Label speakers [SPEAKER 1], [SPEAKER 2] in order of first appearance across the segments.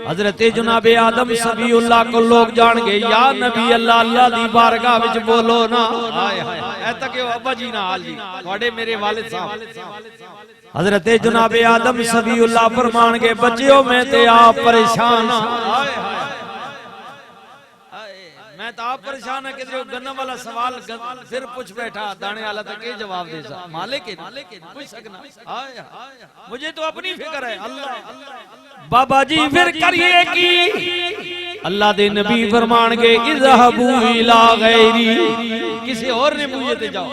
[SPEAKER 1] حضرت جناب آدم صفی اللہ کو لوگ جان گے یا نبی اللہ اللہ دی بارگاہ وچ بولو نا اے تک ابا جی نا حال جی تھوڑے میرے والد صاحب حضرت جناب آدم صفی اللہ فرمان گے بچیوں میں تے آپ پریشان میں تو آپ پریشان ہے کہ گنم والا سوال پھر پوچھ بیٹھا دانے والا تک یہ جواب دے سا مالک پوچھ سکنا مجھے تو اپنی فکر ہے اللہ بابا جی پھر کریے کی اللہ دے نبی فرمان گے اذهبوا الى غیری کسی اور نے مجھے تے جاؤ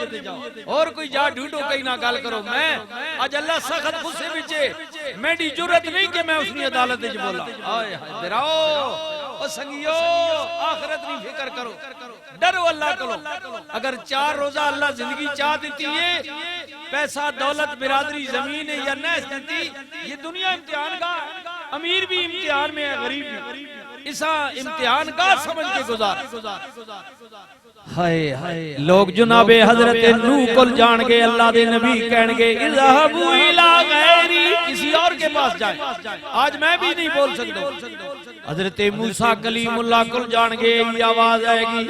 [SPEAKER 1] اور کوئی جا ڈھونڈو کہیں نہ گل کرو میں اج اللہ سخت غصے وچے میری جرت نہیں کہ میں اس کی عدالت وچ بولا ہائے ہائے ڈراؤ او سنگیو آخرت نہیں فکر کرو ڈرو اللہ کرو اگر 4 روزہ اللہ زندگی چاہ دیتی ہے پیسہ دولت برادری زمین یا نیس دیتی یہ دنیا امتحان کا امیر بھی امتحان میں ہے غریب بھی اسا امتحان کا سمجھ کے گزار ہائے ہائے لوگ جناب حضرت نوح کو جان گے اللہ دے نبی کہن گے اذهبوا الى غیری کسی اور کے پاس جائیں آج میں بھی نہیں بول سکتا حضرت موسیٰ کلیم اللہ کو جان گے یہ آواز آئے گی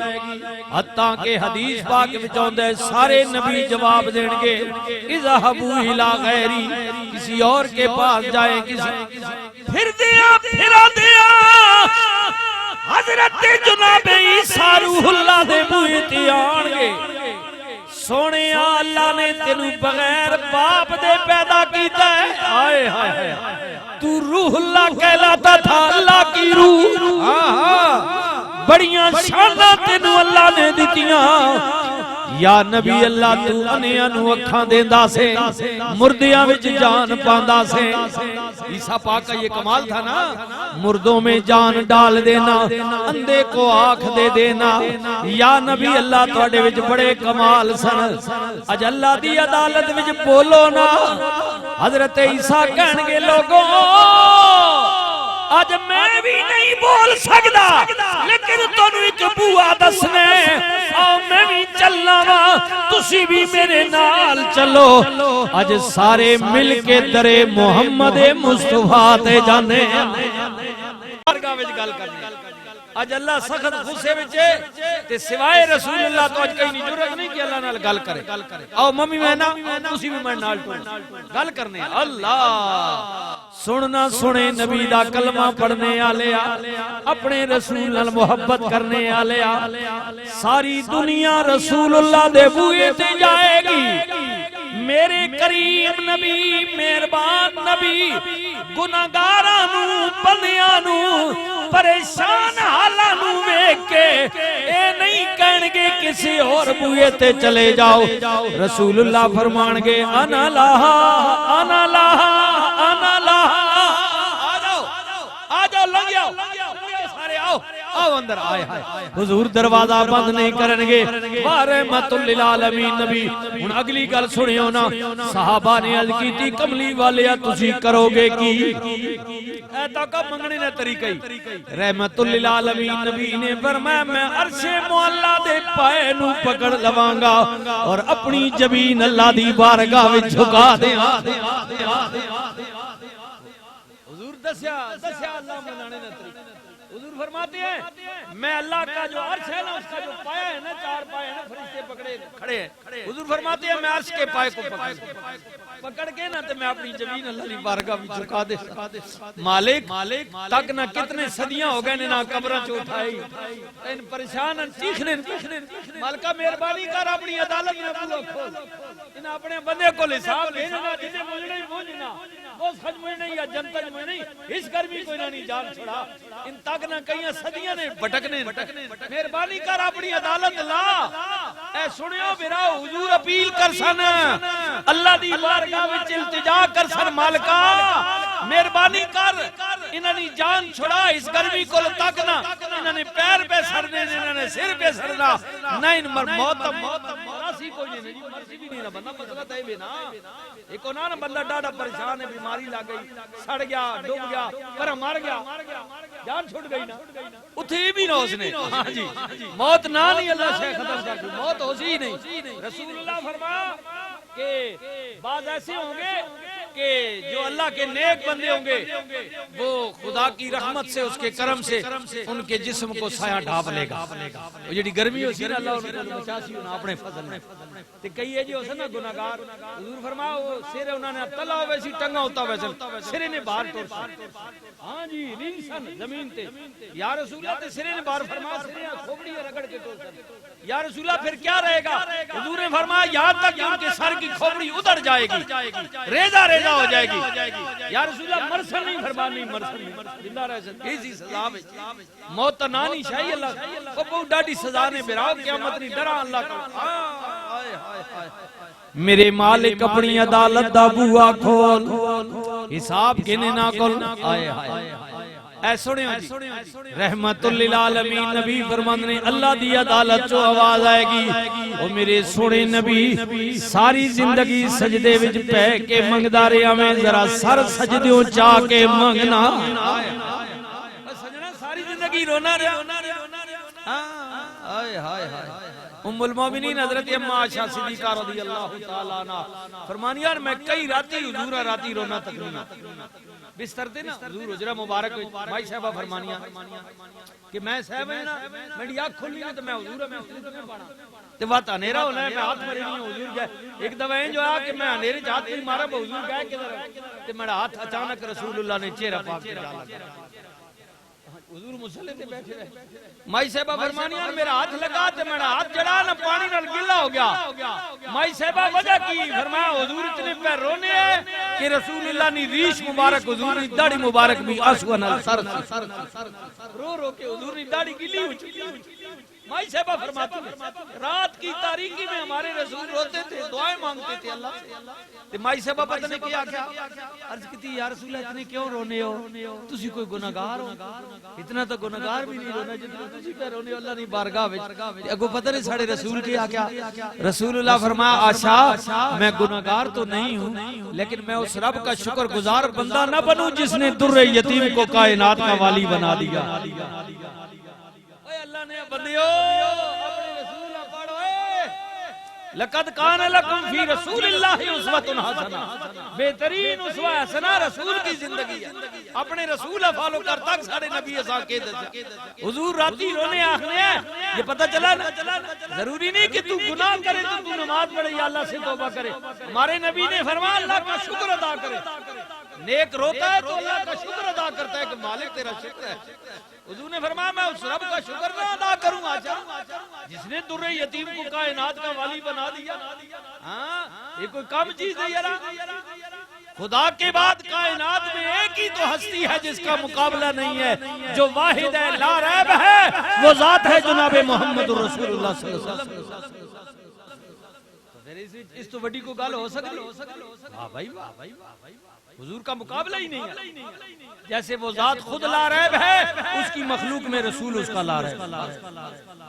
[SPEAKER 1] حتیٰ کہ حدیث پاک وچوں سارے نبی جواب دیں گے اذهبوا الى غیری کسی اور کے پاس جائیں کسی پھر دیا حضرت جناب عیسیٰ روح اللہ دے بوئے آن گے سونے اللہ نے تینو بغیر باپ دے پیدا کیتا ہے آئے ہائے تو روح اللہ کہلاتا تھا اللہ کی روح بڑیاں شانہ تینو اللہ نے دیتیاں یا نبی اللہ تو انیاں نو اکھاں دیندہ سے مردیاں وچ جان پاندہ سے عیسیٰ پاک کا یہ کمال تھا نا مردوں میں جان ڈال دینا اندھے کو آنکھ دے دینا یا نبی اللہ توڑے وچ بڑے کمال سن اج اللہ دی عدالت وچ بولو نا حضرت عیسیٰ کہن گے لوگوں آج میں بھی نہیں بول سکتا لیکن تنو ایک بوا دسنے آؤ میں بھی چلنا وا تسی بھی میرے نال چلو آج سارے مل کے در محمد مصطفیٰ تے جانے بارگاہ وچ گل کرنی آج اللہ سخت غصے وچے تے سوائے رسول اللہ تو آج کہیں نہیں جرت نہیں کہ اللہ نال گل کرے آؤ ممی میں نا تسی بھی میں نال گل کرنے اللہ سننا سنے نبی دا کلمہ پڑھنے آلیا اپنے رسول نال محبت کرنے آلیا ساری دنیا رسول اللہ دے بوئے تے جائے گی میرے کریم نبی مہربان نبی گناہگارانو بندیانو پریشان حالانو دیکھ کے اے نہیں کہن گے کسی اور بوئے تے چلے جاؤ رسول اللہ فرمان گے انا لاہا انا لاہا انا لاہا آ جاؤ لنگ جاؤ سارے آؤ آؤ اندر آئے حضور دروازہ بند نہیں کرنگے رحمت للعالمین نبی ان اگلی گل سنیو نا صحابہ نے عرض کی تھی کملی والیا تسی کرو گے کی ایتا کب منگنے نے طریقہ رحمت للعالمین نبی نے فرمایا میں عرش معلا دے پائے نو پکڑ لوانگا اور اپنی جبین اللہ دی بارگاہ وچ جھکا دے حضور دسیا اللہ منانے نے طریقہ حضور فرماتے ہیں میں اللہ کا جو عرش ہے نا اس کا جو پایا ہے نا 4 پائے ہیں نا فرشتے پکڑے کھڑے ہیں حضور فرماتے ہیں میں عرش کے پائے کو پکڑ کے نا تو میں اپنی زمین اللہ کی بارگاہ میں جھکا دے مالک تک نہ کتنے صدیاں ہو گئے نہ قبریں چ اٹھائی ان پریشان چیخنے مالکا مہربانی کر اپنی عدالت میں بولو کھول ان اپنے بندے کو حساب بھیجنا جسے مجھے بوجھنا وہ سچ مجھے نہیں یا جنتج میں نہیں اس گرمی کوئی نہ نہیں جان چھڑا ان تک نہ کہیں صدیاں نے بھٹکنے مہربانی کر اپنی عدالت لا اے سنیو میرا حضور اپیل کر سن اللہ دی بارگاہ وچ التجا کر سن مالکا مہربانی کر انہاں نے جان چھڑا اس گرمی کو تک نہ انہاں نے پیر پہ سر دے انہاں نے سر پہ سرنا نہ ان موت مرسی کوئی نہیں مرسی بھی نہیں نہ بندہ مسئلہ ہے بھی نا ایک ہونا نا بندہ ڈاڑا پریشان ہے بیماری لگ گئی سڑ گیا ڈوب گیا پر مر گیا جان چھوٹ گئی نا اتھی بھی نہ اس نے ہاں جی موت نہ نہیں اللہ سے ختم کر دی موت ہو سی نہیں رسول اللہ فرمایا کہ بعض ایسے ہوں گے کہ جو اللہ کے نیک بندے ہوں گے وہ خدا کی رحمت سے اس کے کرم سے ان کے جسم کو سایہ ڈھانپ لے گا. وہ جڑی گرمی ہو سی نا اللہ ان کو بچا سی اپنے فضل میں. تے کئی ہے جو ہے نا گناہگار حضور فرمایا وہ سر انہوں نے تلا ہوئے سی ٹنگا ہوتا ویسے سرے نے باہر ٹوٹ سی. ہاں جی ریسن زمین تے یا رسول اللہ تے سرے نے باہر فرمایا سرے کھوپڑی رگڑ کے ٹوٹ سی. یا رسول اللہ پھر کیا رہے گا؟ حضور نے فرمایا یہاں تک کہ ان کے سر کی کھوپڑی ادھر جائے گی ریزہ ریزہ ہو جائے گی. یا رسول اللہ مرسل نہیں فرمانی مرسل نہیں زندہ رہ سکتے ایسی سزا میں موت نانی شاہی اللہ کو بہت ڈاڑی سزا نے براؤ قیامت نہیں ڈرا اللہ کا. میرے مالک اپنی عدالت دا بوا کھول حساب کنے نہ کول. آئے ہائے اے سنیو جی رحمت للعالمین نبی فرماند نے اللہ دی عدالت چو آواز آئے گی او میرے سونے نبی ساری زندگی سجدے وچ پہ کے منگدا رہیا میں ذرا سر سجدیوں چاہ کے منگنا. سجنا ساری زندگی رونا رہیا. آئے ہائے ہائے ام المومنین حضرت اما عائشہ صدیقہ رضی اللہ تعالی عنہ فرمانی یار میں کئی راتی حضور راتی رونا تقریبا بستر تے نا حضور حجرہ مبارک بھائی صاحبہ فرمانیاں کہ میں صاحب ہے نا میری آنکھ کھلی نا تو میں حضور میں پڑھا تے وقت انیرا ہونا ہے میں ہاتھ مرے نہیں ہوں حضور گئے ایک دفعہ جو آیا کہ میں انیرے ہاتھ نہیں مارا حضور گئے کدھر تے میرا ہاتھ اچانک رسول اللہ نے چہرہ پاک کے ڈالا حضور مصلی تے بیٹھے رہے. مائی صاحبہ فرمانیاں میرا ہاتھ لگا تے میرا ہاتھ جڑا نا پانی نال گلا ہو گیا. مائی صاحبہ وجہ کی فرمایا حضور اتنے پہ رونے ہیں کہ رسول اللہ نے ریش مبارک حضور نے داڑھی مبارک بھی آنسو نال سر رو رو کے حضور نے داڑھی گلی ہو چکی. مائی صاحبہ فرماتی ہیں رات کی تاریکی میں ہمارے رسول روتے تھے دعائیں مانگتے تھے اللہ سے. مائی صاحبہ پتہ نے کیا عرض کی یا رسول اللہ اتنے کیوں رونے ہو تسی کوئی گناہگار ہو اتنا تو گناہگار بھی نہیں رونا جتنا تسی پہ رونے ہو اللہ نے بارگاہ وچ. اگو پتہ نہیں ساڑے رسول کیا رسول اللہ فرمایا آشا میں گناہگار تو نہیں ہوں لیکن میں اس رب کا شکر گزار بندہ نہ بنوں جس نے در یتیم کو کائنات کا والی بنا دیا. اللہ نے بندیو اپنے رسول پڑھو لقد کان لکم فی رسول اللہ اسوۃ حسنہ بہترین اسوہ حسنہ رسول کی زندگی ہے. اپنے رسول فالو کر تک سارے نبی ایسا کہتے تھے حضور راتی رونے آخنے ہیں یہ پتہ چلا ضروری نہیں کہ تو گناہ کرے تو نماز پڑھے یا اللہ سے توبہ کرے. ہمارے نبی نے فرمایا اللہ کا شکر ادا کرے. نیک روتا ہے تو اللہ کا شکر ادا کرتا ہے کہ مالک تیرا شکر ہے. حضور نے فرمایا میں اس رب کا شکر نہ ادا کروں آجا جس نے در یتیم کو کائنات کا والی بنا دیا. ہاں یہ کوئی کم چیز ہے یارا. خدا کے بعد کائنات میں ایک ہی تو ہستی ہے جس کا مقابلہ نہیں ہے جو واحد ہے لا ریب ہے وہ ذات ہے جناب محمد رسول اللہ صلی اللہ علیہ وسلم. اس تو بڑی کو گال ہو سکتی واہ بھائی واہ بھائی حضور کا مقابلہ ہی نہیں ہے. جیسے وہ ذات خود لا ریب ہے اس کی مخلوق میں رسول اس کا لا ریب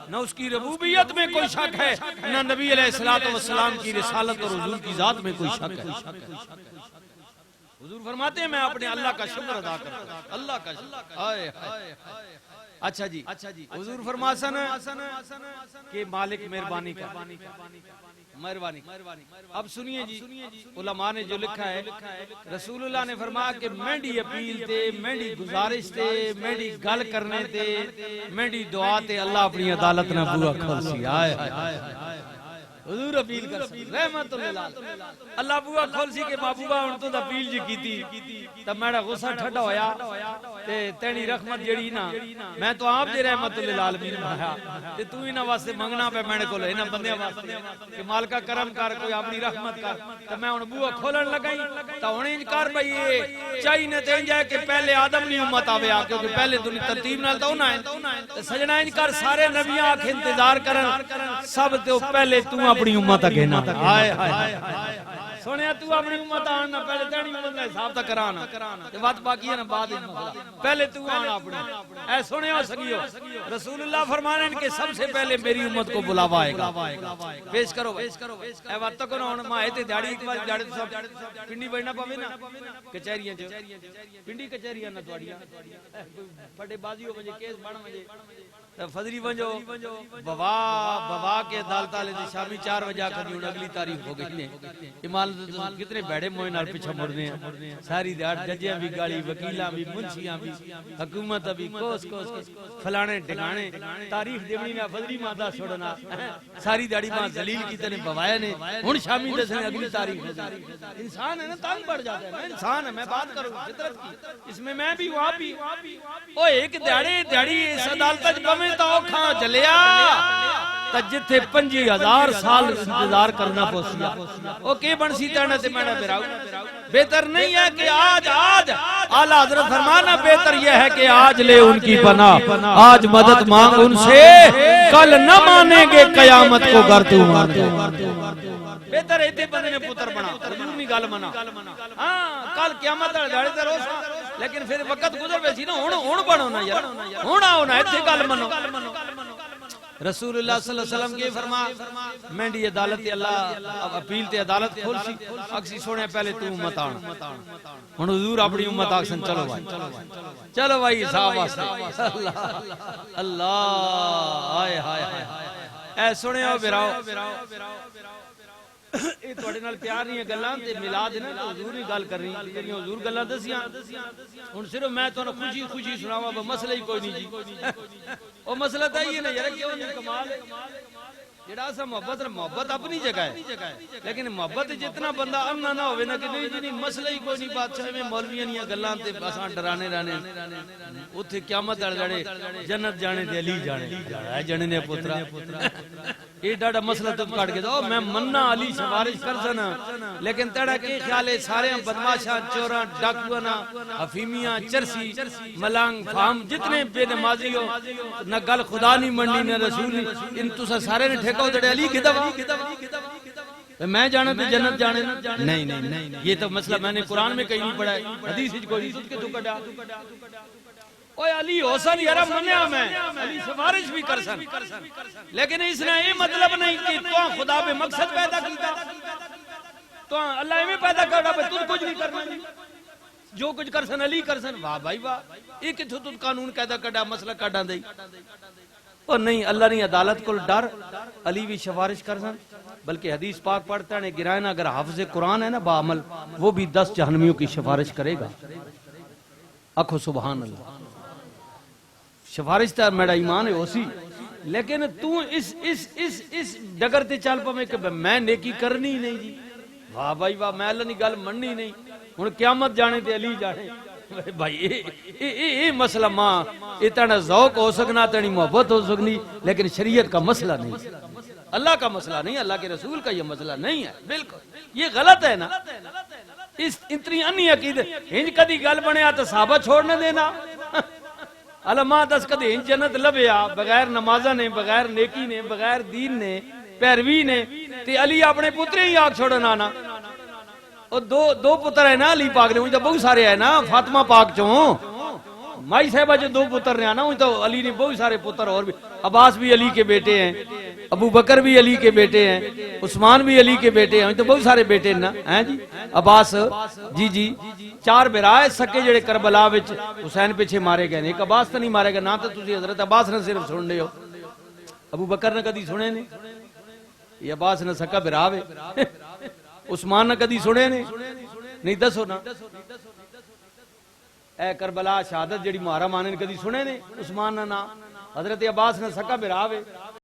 [SPEAKER 1] نہ اس کی ربوبیت میں کوئی شک ہے نہ نبی علیہ السلام کی رسالت اور حضور کی ذات میں کوئی شک ہے. حضور فرماتے ہیں میں اپنے اللہ کا شکر ادا کرتا ہوں اللہ کا شکر. اچھا جی حضور فرماسن کہ مالک مہربانی مہربانی. اب سنیے جی علماء نے جو لکھا ہے رسول اللہ نے فرمایا کہ مینڈی اپیل تے مینڈی گزارش تے مینڈی گل کرنے تے مینڈی دعا تے اللہ اپنی عدالت نہ بوا کھول سی. آئے حضور اپیل کر رحمت اللہ اللہ بوا کھول سی کہ محبوبہ ان تو اپیل جی کیتی تب میرا غصہ ٹھڈا ہویا تے تیری رحمت جڑی نا میں تو آپ دے رحمت للعالمین بنایا تے تو ہی نہ واسطے منگنا پہ میں نے کول انہاں بندیاں واسطے کہ مالکا کرم کر کوئی اپنی رحمت کر تے میں ہن بوا کھولن لگائی تا ہن انج کر بھئی چاہی نہ تے جائے کہ پہلے آدم دی امت آوے آ کیونکہ پہلے دنیا ترتیب نال تو نہ تے سجنا انج کر سارے نبیاں آکھ انتظار کرن سب تو پہلے تو اپنی امت اگینا. ہائے ہائے سنیا تو اپنی امت آنا پہلے تیری امت کا حساب تک کرانا تے بات باقی ہے نا بعد پہلے تو آنا اپنے اے سنیا سگیو رسول اللہ فرمانے ان کے سب سے پہلے میری امت کو بلاوا آئے گا. پیش کرو اے وقت تک نہ ماں تے داڑھی ایک بار جاڑے سب پنڈی بڑنا پاوے نا کچہریاں جو پنڈی کچہریاں نہ تواڈیاں پھٹے بازیو وجے کیس بن وجے فضری ونجو بوا کے عدالت والے دی شامی 4 بجے کر اگلی تاریخ ہو گئی نے ایمان کتنے بیڑے موئے نال پیچھے مردے ہیں ساری دیار ججیاں بھی گالی وکیلاں بھی منشیاں بھی حکومت بھی کوس فلانے ٹھکانے تاریخ دیونی نہ فضلی مادہ چھوڑنا ساری دیاری ماں ذلیل کی طرح بوایا نے ہن شامی دسنے اگلی تاریخ انسان ہے نا تانگ بڑھ جاتا ہے انسان ہے میں بات کروں فطرت کی اس میں بھی وہاں بھی او ایک دیاری اس عدالت بمیں تو کھاں جلیا تا جتھے 50,000 سال انتظار کرنا پوسیا او کی بنسی تیرنا تے میں براؤ بہتر نہیں ہے کہ آج اعلیٰ حضرت فرمانا بہتر یہ ہے کہ آج لے ان کی پناہ آج مدد مانگ ان سے کل نہ مانیں گے قیامت کو گر تو مان دے بہتر ایتے بندے نے پتر بنا حضور نہیں گال منا ہاں کل قیامت داڑے تے روز لیکن پھر وقت گزر ویسی نا ہن بنو نا یار ہن آؤ نا ایتھے گل منو رسول اللہ صلی اللہ علیہ وسلم کے فرما مینڈی عدالت اللہ اپیل تے عدالت کھول سی اکسی سونے پہلے تو امت آن ہن حضور اپنی امت آکسن چلو بھائی صاحب واسطے اللہ آئے ہائے اے سنے ہو براؤ اے تواڈے نال پیار نہیں ہے گلاں تے میلاد نے حضور ہی گل کر رہی جڑی حضور گلاں دسیاں ہن صرف میں تانوں خوشی سناواں مسئلہ ہی کوئی نہیں جی او مسئلہ تے ہی ہے نا یار کیوں نہیں کمال ہے جڑا سا محبت اپنی جگہ ہے لیکن محبت جتنا بندہ امنا نہ ہوے نا کہ نہیں مسئلہ ہی کوئی نہیں بادشاہ میں مولویاں نہیں گلاں تے اساں ڈرانے رہنے اوتھے قیامت والے جنت جانے تے علی جانے ہے جنے نے پترا یہ ڈاڑا مسئلہ تو کٹ کے دو میں مننا علی سفارش کر سنا لیکن تیڑا کی خیال ہے سارے بدماشاں چوراں ڈاکواں حفیمیاں چرسی ملانگ فام جتنے بے نمازی ہو نہ گل خدا نہیں مننی نہ رسول نہیں ان تسا سارے نے ٹھیکا ہو تیڑے علی کی دوا میں جانا تے جنت جانے نہیں یہ تو مسئلہ میں نے قرآن میں کہیں نہیں پڑھا ہے حدیث کوئی نہیں سوچ کے تو کٹا اوے علی حسن یارا منیا میں علی سفارش بھی کر سن لیکن اس نے یہ مطلب نہیں کہ تو خدا پہ مقصد پیدا کیتا تو اللہ میں پیدا کرنا پہ تجھ کچھ نہیں کرنا جو کچھ کر سن علی کر سن واہ بھائی واہ یہ کہ تو قانون قیدا کڈا مسئلہ کڈا دئی اور نہیں اللہ نے عدالت کو ڈر علی بھی سفارش کر سن بلکہ حدیث پاک پڑھتا ہے گرائنا اگر حافظ قرآن ہے نا بعمل وہ بھی 10 جہنمیوں کی سفارش کرے گا اکھو سبحان اللہ سفارش تا میرا ایمان ہے اسی لیکن تو اس ڈگر تے چل پا کہ میں نیکی کرنی نہیں جی واہ بھائی واہ میں اللہ نہیں گل مننی نہیں ہن قیامت جانے تے علی جانے بھائی اے مسئلہ ماں اتنا ذوق ہو سکنا اتنی محبت ہو سکنی لیکن شریعت کا مسئلہ نہیں اللہ کا مسئلہ نہیں اللہ کے رسول کا یہ مسئلہ نہیں ہے بالکل یہ غلط ہے نا اس اتنی انی عقیدت ہنج کدی گل بنیا تو صحابہ چھوڑنے دینا علماء دس کدی جنت لبیا بغیر نمازہ نے بغیر نیکی نے بغیر دین نے پیروی نے تے علی اپنے پترے ہی آگ چھوڑنا نا اور دو پتر ہے نا علی پاک نے تو بہت سارے ہے نا فاطمہ پاک چوں مائی صاحبہ جو 2 پتر نے نا تو علی نے بہت سارے پتر اور بھی عباس بھی علی کے بیٹے ہیں ابو بکر بھی علی کے بیٹے ہیں عثمان بھی علی کے بیٹے ہیں تو بہت سارے بیٹے ہیں نا جی عباس جی 4 برائے سکے جڑے کربلا وچ حسین پیچھے مارے گئے ایک عباس تو نہیں مارے گا نہ تو تسی حضرت عباس نے صرف سن لے ہو ابو بکر نے کدی سنے نے یہ عباس نے سکا براوے عثمان نے کدی سنے نے نہیں دسو نا اے کربلا شہادت جڑی محرم آنے نے کدی سنے نے عثمان نے نا حضرت عباس نے سکا براوے